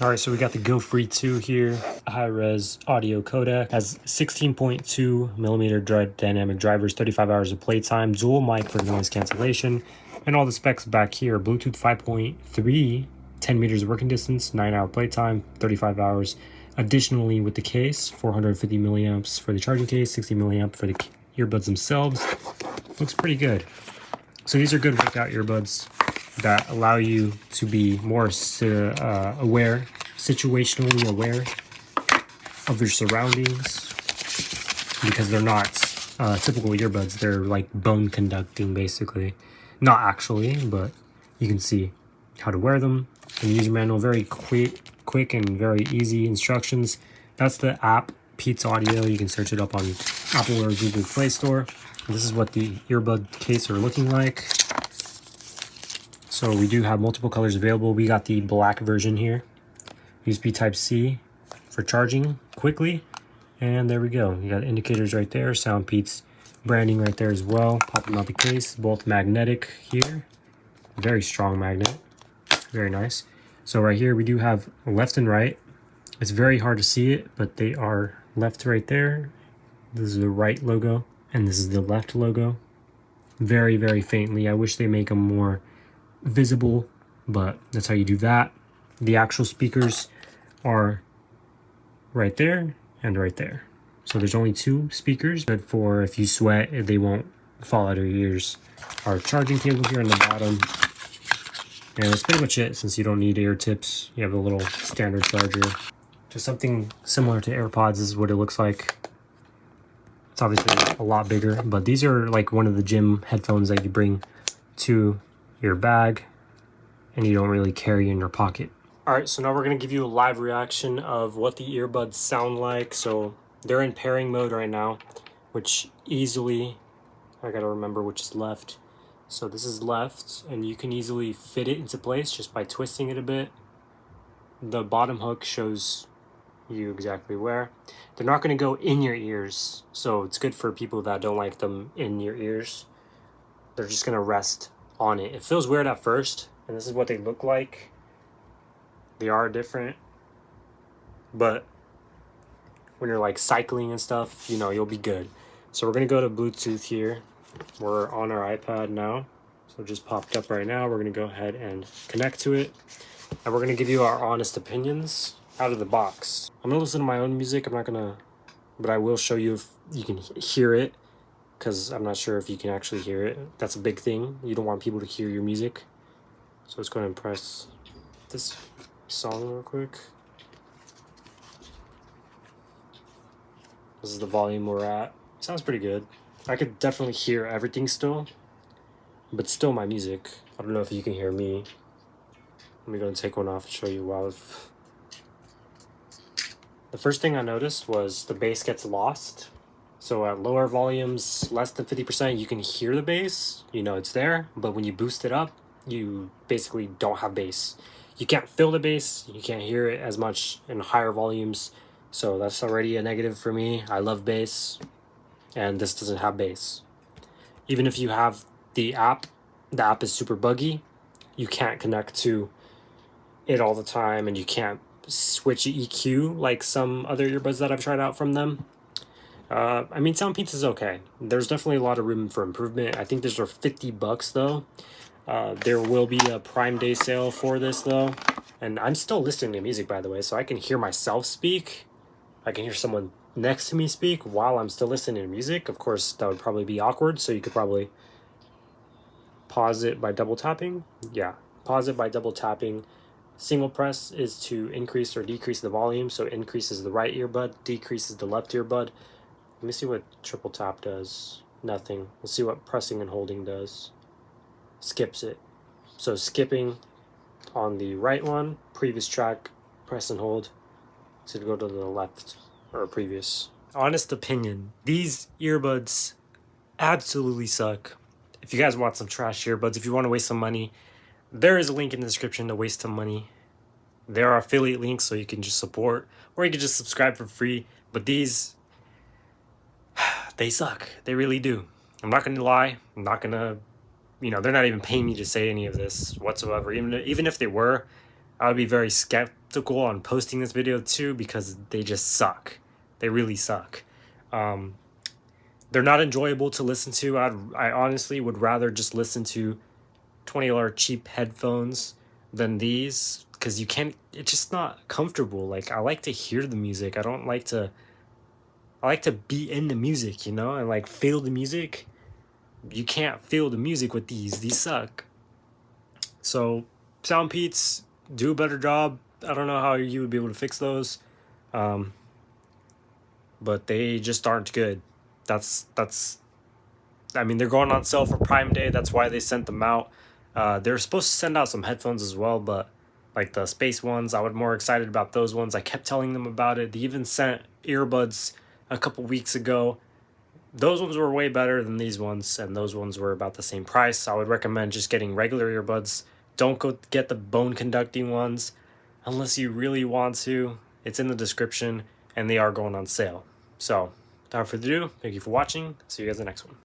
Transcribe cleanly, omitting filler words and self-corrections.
All right, so we got the GoFree2 here, high-res audio codec, has 16.2 millimeter dynamic drivers, 35 hours of playtime, dual mic for noise cancellation, and all the specs back here. Bluetooth 5.3, 10 meters working distance, 9-hour playtime, 35 hours. Additionally, with the case, 450 milliamps for the charging case, 60 milliamp for the earbuds themselves. Looks pretty good. So these are good workout earbuds that allow you to be more aware, situationally aware of your surroundings, because they're not typical earbuds. They're like bone conducting, basically. Not actually, but you can see how to wear them. And the user manual, very quick and very easy instructions. That's the app, Pete's Audio. You can search it up on Apple or Google Play Store. This is what the earbud case are looking like. So we do have multiple colors available. We got the black version here. USB Type-C for charging quickly. And there we go. You got indicators right there. Soundpeats branding right there as well. Popping out the case. Both magnetic here. Very strong magnet. Very nice. So right here we do have left and right. It's very hard to see it, but they are left right there. This is the right logo. And this is the left logo. Very, very faintly. I wish they make them more visible, but that's how you do that. The actual speakers are right there and right there. So there's only 2 speakers, but for if you sweat, they won't fall out of your ears. Our charging cable here on the bottom. And that's pretty much it, since you don't need ear tips. You have a little standard charger. Just something similar to AirPods. This is what it looks like. It's obviously a lot bigger, but these are like one of the gym headphones that you bring to your bag and you don't really carry in your pocket. All right, so now we're going to give you a live reaction of what the earbuds sound like. So they're in pairing mode right now, which easily, I got to remember which is left. So this is left, and you can easily fit it into place just by twisting it a bit. The bottom hook shows you exactly where. They're not going to go in your ears, so it's good for people that don't like them in your ears. They're just going to rest on it. It feels weird at first, and this is what they look like. They are different, but when you're like cycling and stuff, you know, you'll be good. So we're gonna go to Bluetooth here. We're on our iPad now, so it just popped up right now. We're gonna go ahead and connect to it, and we're gonna give you our honest opinions out of the box. I'm gonna listen to my own music. I'm not gonna, but I will show you if you can hear it, because I'm not sure if you can actually hear it. That's a big thing. You don't want people to hear your music. So let's go ahead and press this song real quick. This is the volume we're at. Sounds pretty good. I could definitely hear everything still, but still my music. I don't know if you can hear me. Let me go and take one off and show you while The first thing I noticed was the bass gets lost. So at lower volumes, less than 50%, you can hear the bass. You know it's there, but when you boost it up, you basically don't have bass. You can't feel the bass, you can't hear it as much in higher volumes, so that's already a negative for me. I love bass, and this doesn't have bass. Even if you have the app is super buggy. You can't connect to it all the time, and you can't switch EQ like some other earbuds that I've tried out from them. I mean, soundpeats is okay. There's definitely a lot of room for improvement. I think these are $50 though. There will be a Prime Day sale for this though. And I'm still listening to music, by the way, so I can hear myself speak. I can hear someone next to me speak while I'm still listening to music. Of course, that would probably be awkward, so you could probably pause it by double tapping. Yeah, pause it by double tapping. Single press is to increase or decrease the volume, so it increases the right earbud, decreases the left earbud. Let me see what triple tap does. Nothing. Let's see what pressing and holding does. Skips it. So skipping on the right one, previous track, press and hold to go to the left or previous. Honest opinion, these earbuds absolutely suck. If you guys want some trash earbuds, if you want to waste some money, there is a link in the description to waste some money. There are affiliate links so you can just support, or you can just subscribe for free. But these, they suck. They really do. I'm not going to lie. I'm not going to, they're not even paying me to say any of this whatsoever. Even if they were, I would be very took a while on posting this video too because they just suck. They really suck. They're not enjoyable to listen to. I honestly would rather just listen to $20 cheap headphones than these, because you can't, it's just not comfortable. Like, I like to hear the music. I like to be in the music, you know, and like feel the music. You can't feel the music with these suck. So soundpeats, do a better job. I don't know how you would be able to fix those, but they just aren't good. I mean, they're going on sale for Prime Day. That's why they sent them out. They're supposed to send out some headphones as well, but like the space ones, I was more excited about those ones. I kept telling them about it. They even sent earbuds a couple weeks ago. Those ones were way better than these ones, and those ones were about the same price. I would recommend just getting regular earbuds. Don't go get the bone conducting ones unless you really want to. It's in the description, and they are going on sale. So without further ado, thank you for watching. See you guys in the next one.